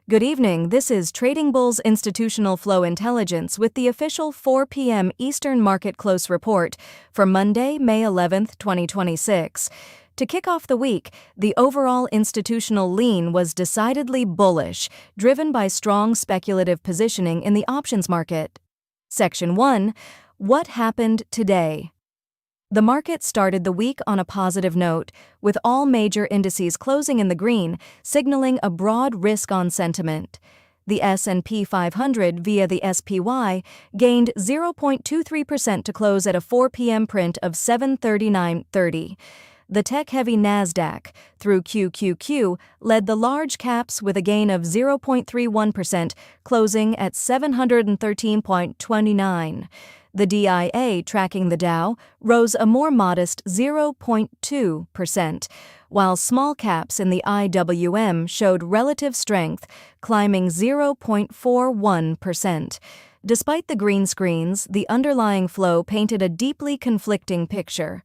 Good evening, this is Trading Bull's Institutional Flow Intelligence with the official 4 p.m. Eastern Market Close report for Monday, May 11th, 2026. To kick off the week, the overall institutional lean was decidedly bullish, driven by strong speculative positioning in the options market. Section 1. What happened today? The market started the week on a positive note, with all major indices closing in the green, signaling a broad risk-on sentiment. The S&P 500 via the SPY gained 0.23% to close at a 4 p.m. print of 739.30. The tech-heavy NASDAQ, through QQQ, led the large caps with a gain of 0.31%, closing at 713.29. The DIA, tracking the Dow, rose a more modest 0.2%, while small caps in the IWM showed relative strength, climbing 0.41%. Despite the green screens, the underlying flow painted a deeply conflicting picture.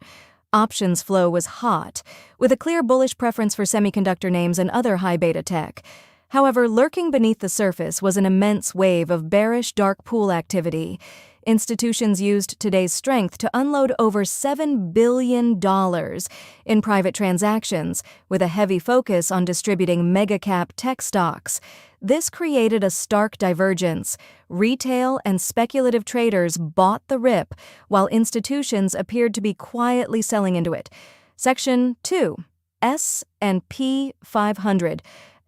Options flow was hot, with a clear bullish preference for semiconductor names and other high-beta tech. However, lurking beneath the surface was an immense wave of bearish dark pool activity. Institutions used today's strength to unload over $7 billion in private transactions, with a heavy focus on distributing mega-cap tech stocks. This created a stark divergence. Retail and speculative traders bought the rip, while institutions appeared to be quietly selling into it. Section 2. S&P 500.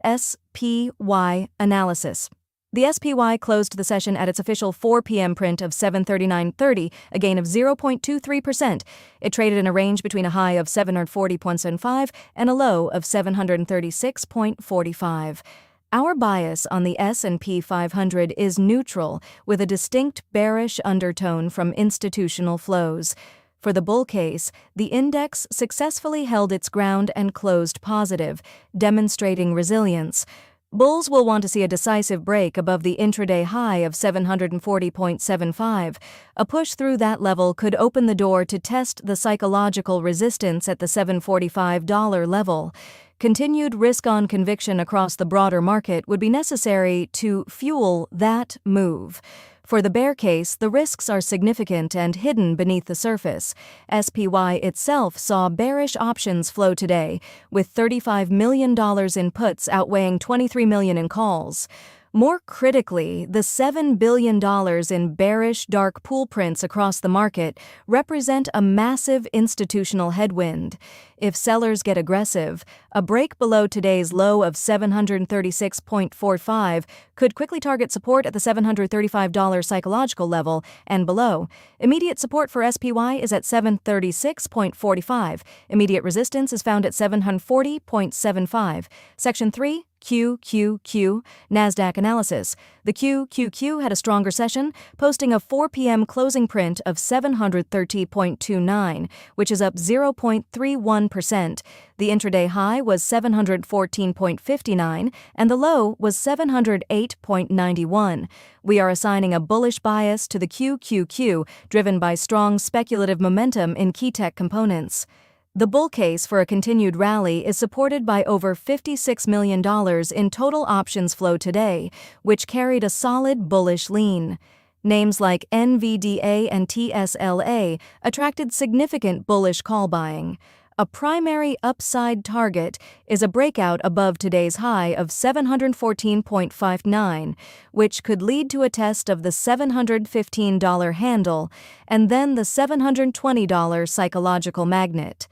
SPY analysis. The SPY closed the session at its official 4 p.m. print of 739.30, a gain of 0.23%. It traded in a range between a high of 740.75 and a low of 736.45. Our bias on the S&P 500 is neutral, with a distinct bearish undertone from institutional flows. For the bull case, the index successfully held its ground and closed positive, demonstrating resilience. Bulls will want to see a decisive break above the intraday high of 740.75. A push through that level could open the door to test the psychological resistance at the $745 level. Continued risk-on conviction across the broader market would be necessary to fuel that move. For the bear case, the risks are significant and hidden beneath the surface. SPY itself saw bearish options flow today, with $35 million in puts outweighing $23 million in calls. More critically, the $7 billion in bearish dark pool prints across the market represent a massive institutional headwind. If sellers get aggressive, a break below today's low of 736.45 could quickly target support at the $735 psychological level and below. Immediate support for SPY is at 736.45. Immediate resistance is found at 740.75. Section 3. QQQ NASDAQ analysis. The QQQ had a stronger session, posting a 4 p.m. closing print of 730.29, which is up 0.31%. The intraday high was 714.59, and the low was 708.91. We are assigning a bullish bias to the QQQ, driven by strong speculative momentum in key tech components. The bull case for a continued rally is supported by over $56 million in total options flow today, which carried a solid bullish lean. Names like NVDA and TSLA attracted significant bullish call buying. A primary upside target is a breakout above today's high of 714.59, which could lead to a test of the $715 handle and then the $720 psychological magnet.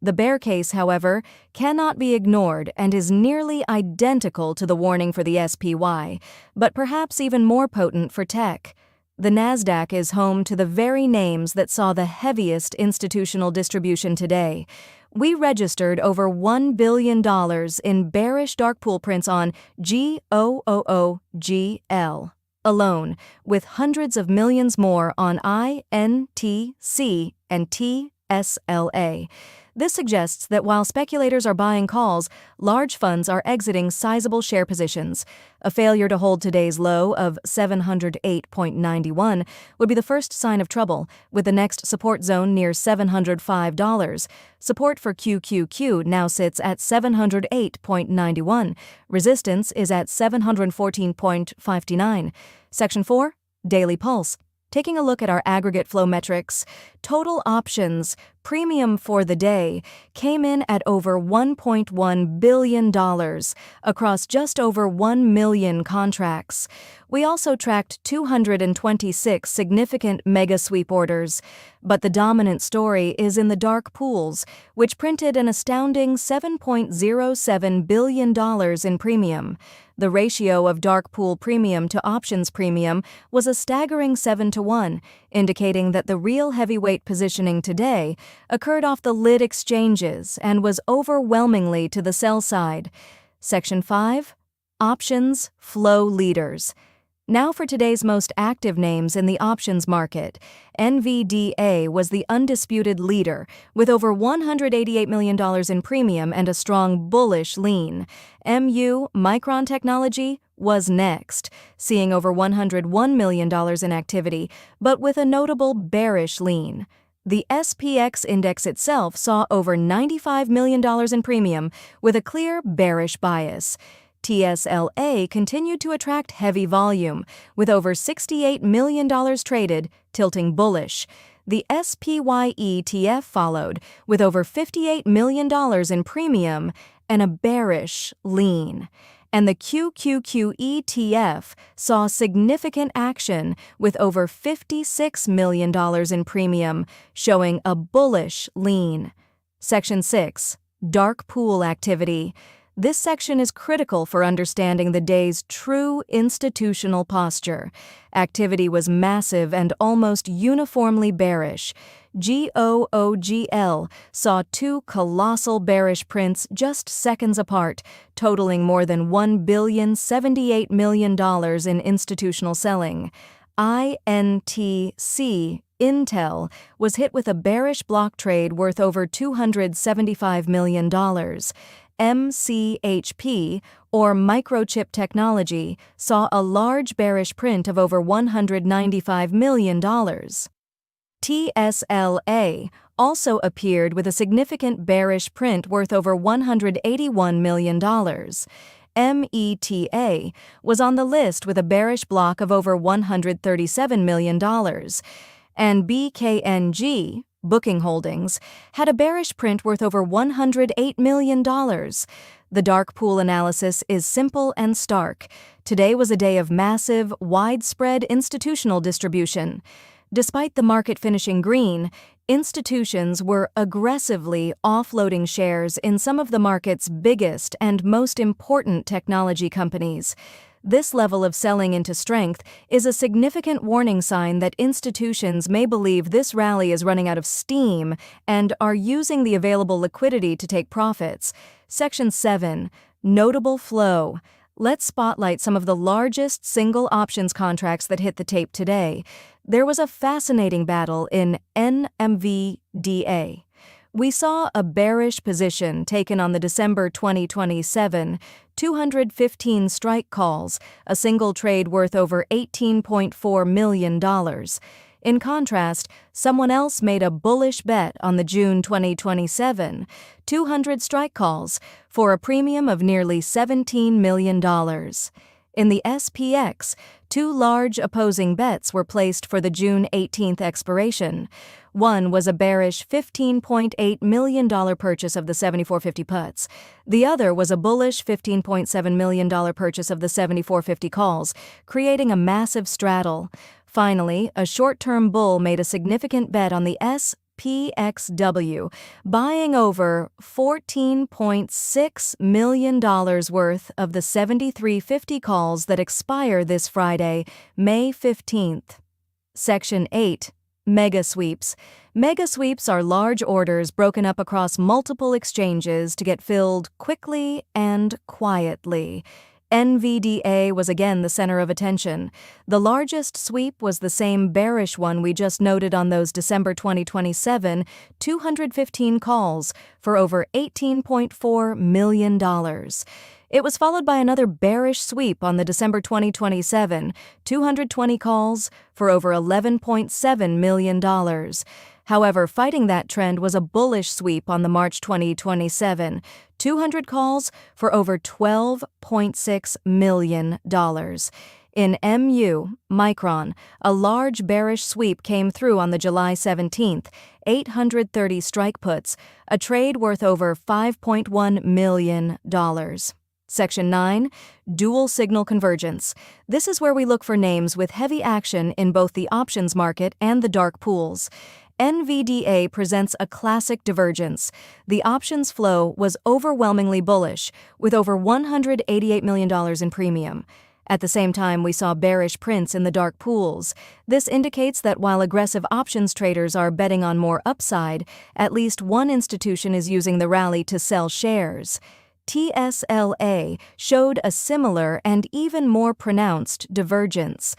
The bear case, however, cannot be ignored and is nearly identical to the warning for the SPY, but perhaps even more potent for tech. The NASDAQ is home to the very names that saw the heaviest institutional distribution today. We registered over $1 billion in bearish dark pool prints on GOOOGL alone, with hundreds of millions more on INTC and TSLA. TSLA. This suggests that while speculators are buying calls, large funds are exiting sizable share positions. A failure to hold today's low of 708.91 would be the first sign of trouble, with the next support zone near $705. Support for QQQ now sits at 708.91. Resistance is at 714.59. Section 4, Daily Pulse. Taking a look at our aggregate flow metrics, total options premium for the day came in at over $1.1 billion across just over 1 million contracts. We also tracked 226 significant mega sweep orders, but the dominant story is in the dark pools, which printed an astounding $7.07 billion in premium. The ratio of dark pool premium to options premium was a staggering 7-to-1, indicating that the real heavyweight positioning today occurred off the lit exchanges and was overwhelmingly to the sell side. Section 5, Options Flow Leaders. Now for today's most active names in the options market. NVDA was the undisputed leader, with over $188 million in premium and a strong bullish lean. Micron Technology was next, seeing over $101 million in activity, but with a notable bearish lean. The SPX index itself saw over $95 million in premium, with a clear bearish bias. TSLA continued to attract heavy volume, with over $68 million traded, tilting bullish. The SPY ETF followed, with over $58 million in premium and a bearish lean. And the QQQ ETF saw significant action, with over $56 million in premium, showing a bullish lean. Section 6, Dark Pool Activity. This section is critical for understanding the day's true institutional posture. Activity was massive and almost uniformly bearish. GOOGL saw two colossal bearish prints just seconds apart, totaling more than $1,078 million in institutional selling. INTC Intel was hit with a bearish block trade worth over $275 million. MCHP, or Microchip Technology, saw a large bearish print of over $195 million. TSLA also appeared with a significant bearish print worth over $181 million. META was on the list with a bearish block of over $137 million. And BKNG, Booking Holdings, had a bearish print worth over $108 million. The dark pool analysis is simple and stark. Today was a day of massive, widespread institutional distribution. Despite the market finishing green, institutions were aggressively offloading shares in some of the market's biggest and most important technology companies. This level of selling into strength is a significant warning sign that institutions may believe this rally is running out of steam and are using the available liquidity to take profits. Section 7, Notable Flow. Let's spotlight some of the largest single options contracts that hit the tape today. There was a fascinating battle in NMVDA. We saw a bearish position taken on the December 2027 215 strike calls, a single trade worth over $18.4 million. In contrast, someone else made a bullish bet on the June 2027 200 strike calls for a premium of nearly $17 million. In the SPX, two large opposing bets were placed for the June 18th expiration. One was a bearish $15.8 million purchase of the 7450 puts. The other was a bullish $15.7 million purchase of the 7450 calls, creating a massive straddle. Finally, a short-term bull made a significant bet on the SPXW, buying over $14.6 million worth of the 7350 calls that expire this Friday, May 15th. Section 8. Mega sweeps. Mega sweeps are large orders broken up across multiple exchanges to get filled quickly and quietly. NVDA was again the center of attention. The largest sweep was the same bearish one we just noted on those December 2027 215 calls for over $18.4 million. It was followed by another bearish sweep on the December 2027 220 calls for over $11.7 million. However, fighting that trend was a bullish sweep on the March 2027 200 calls for over $12.6 million. In MU, Micron, a large bearish sweep came through on the July 17th 830 strike puts, a trade worth over $5.1 million. Section 9, Dual Signal Convergence. This is where we look for names with heavy action in both the options market and the dark pools. NVDA presents a classic divergence. The options flow was overwhelmingly bullish, with over $188 million in premium. At the same time, we saw bearish prints in the dark pools. This indicates that while aggressive options traders are betting on more upside, at least one institution is using the rally to sell shares. TSLA showed a similar and even more pronounced divergence.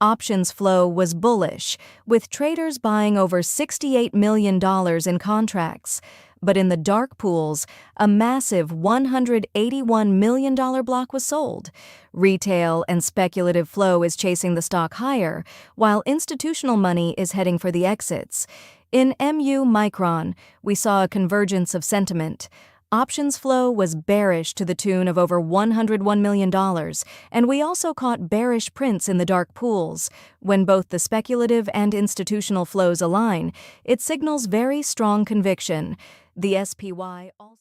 Options flow was bullish, with traders buying over $68 million in contracts. But in the dark pools, a massive $181 million block was sold. Retail and speculative flow is chasing the stock higher, while institutional money is heading for the exits. In MU Micron, we saw a convergence of sentiment. Options flow was bearish to the tune of over $101 million, and we also caught bearish prints in the dark pools. When both the speculative and institutional flows align, it signals very strong conviction. The SPY also